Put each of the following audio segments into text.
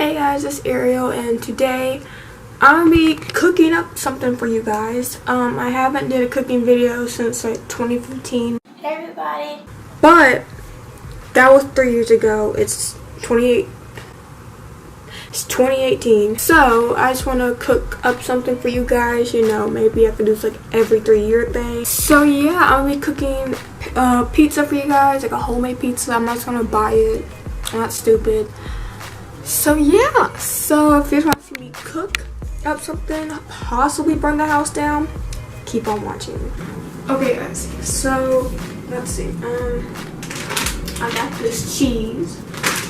Hey guys, it's Ariel, and today I'm gonna be cooking up something for you guys. I haven't did a cooking video since like 2015. Hey everybody. But that was 3 years ago. It's 2018. So I just want to cook up something for you guys. You know, maybe I could do this like every 3-year thing. So yeah, I'll be cooking pizza for you guys, like a homemade pizza. I'm not just gonna buy it. I'm not stupid. So yeah, so if you guys want to see me cook up something, possibly burn the house down, keep on watching. Okay guys, so let's see. I got this cheese.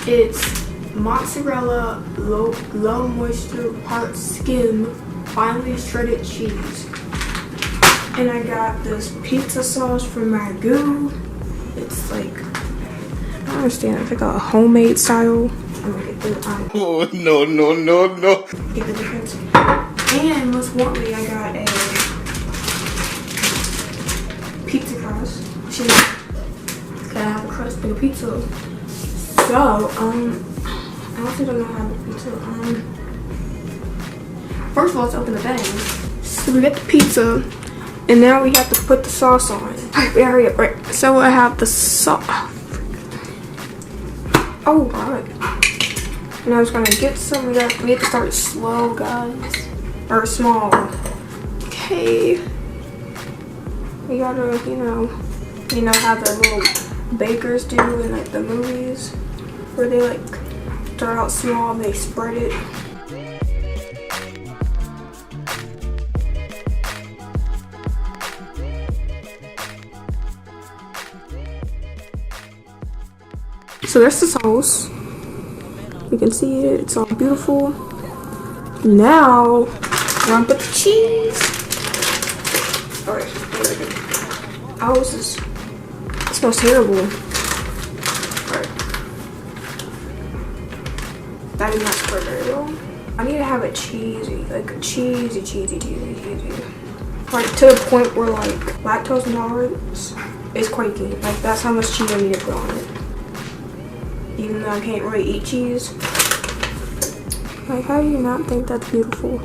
It's mozzarella low moisture part skim finely shredded cheese. And I got this pizza sauce from Ragu. It's like, I don't understand, it's like a homemade style. I'm gonna get the Oh, no. get the difference. And most importantly, I got a pizza crust. She's gotta have a crust in a pizza. So, I also don't know how to make pizza. First of all, let's open the bag. So we got the pizza, and now we have to put the sauce on. Alright, hurry up, right? So I have the sauce. Oh, alright. And I was gonna get some. We have to start slow, guys, or small. Okay. We gotta, you know how the little bakers do in like the movies, where they like start out small and they spread it. So there's the sauce. You can see it. It's all beautiful. Now we're gonna put the cheese. Alright, oh, this it smells terrible. Alright. That did not spread very well. I need to have it cheesy. Like cheesy. Like to the point where like lactose intolerance is quaking. Like that's how much cheese I need to put on it. Even though I can't really eat cheese. Like, how do you not think that's beautiful?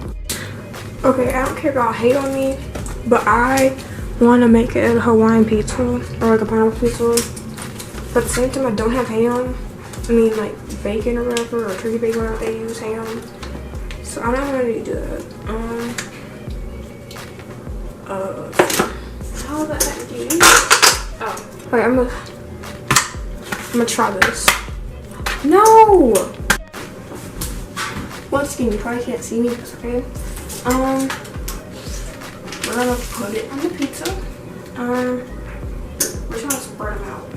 Okay, I don't care if y'all hate on me, but I want to make it a Hawaiian pizza, or like a pineapple pizza. But at the same time, I don't have ham. I mean, like bacon or whatever, or turkey bacon, whatever they use ham. So I'm not ready to do that. How the heck do you use it? Oh, okay, I'm gonna try this. No! Once again, you probably can't see me, but okay. We're gonna put it on the pizza. We're trying to spread them out.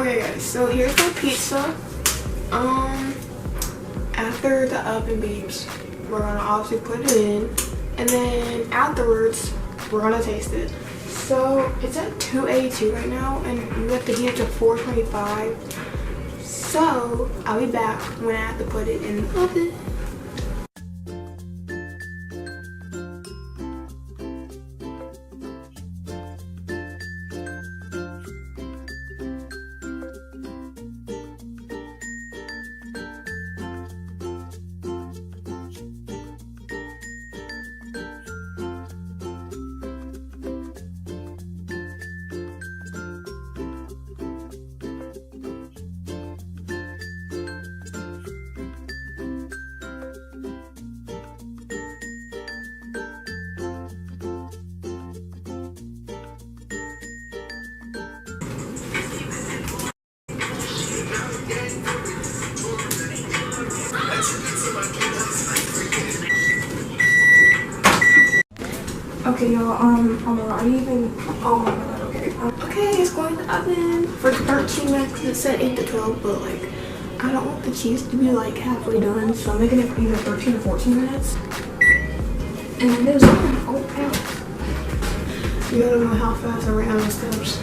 Okay guys, so here's my pizza. After the oven beeps, we're gonna obviously put it in, and then afterwards, we're gonna taste it. So it's at 282 right now, and we have to heat it to 425. So I'll be back when I have to put it in the oven. Okay, y'all, oh my god, oh my god, okay. Okay, it's going in the oven for 13 minutes because it said 8 to 12, but like, I don't want the cheese to be like halfway done, so I'm making it for either 13 or 14 minutes. And then there's oh, ow. You gotta know how fast I ran on the steps.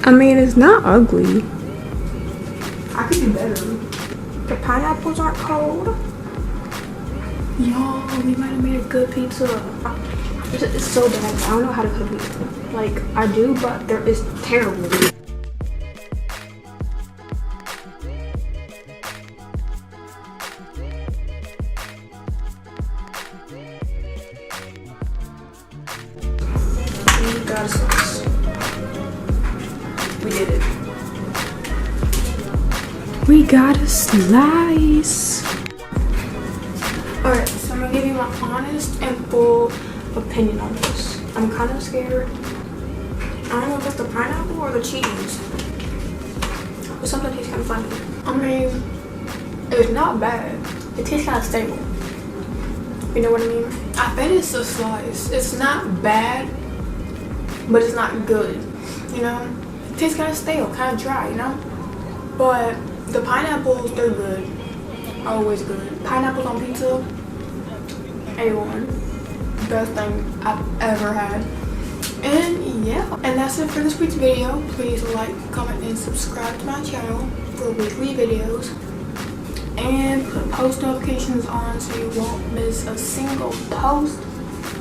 I mean, it's not ugly. I could do better. The pineapples aren't cold. Y'all, we might have made a good pizza. It's so bad. I don't know how to cook pizza. Like, I do, but it's terrible. We got a sauce. We did it. We got a slice. Alright, so I'm gonna give you my honest and full opinion on this. I'm kind of scared. I don't know if it's the pineapple or the cheese, but something tastes kind of funny. I mean, it's not bad. It tastes kind of stable. You know what I mean? I bet it's a slice. It's not bad, but it's not good. You know? It tastes kind of stale, kind of dry, you know? But the pineapples, they're good. Always good. Pineapples on pizza, A1. Best thing I've ever had. And yeah, and that's it for this week's video. Please like, comment, and subscribe to my channel for weekly videos. And put post notifications on so you won't miss a single post.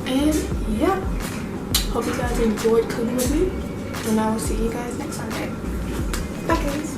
And yeah, hope you guys enjoyed cooking with me. And I will see you guys next Sunday. Bye guys.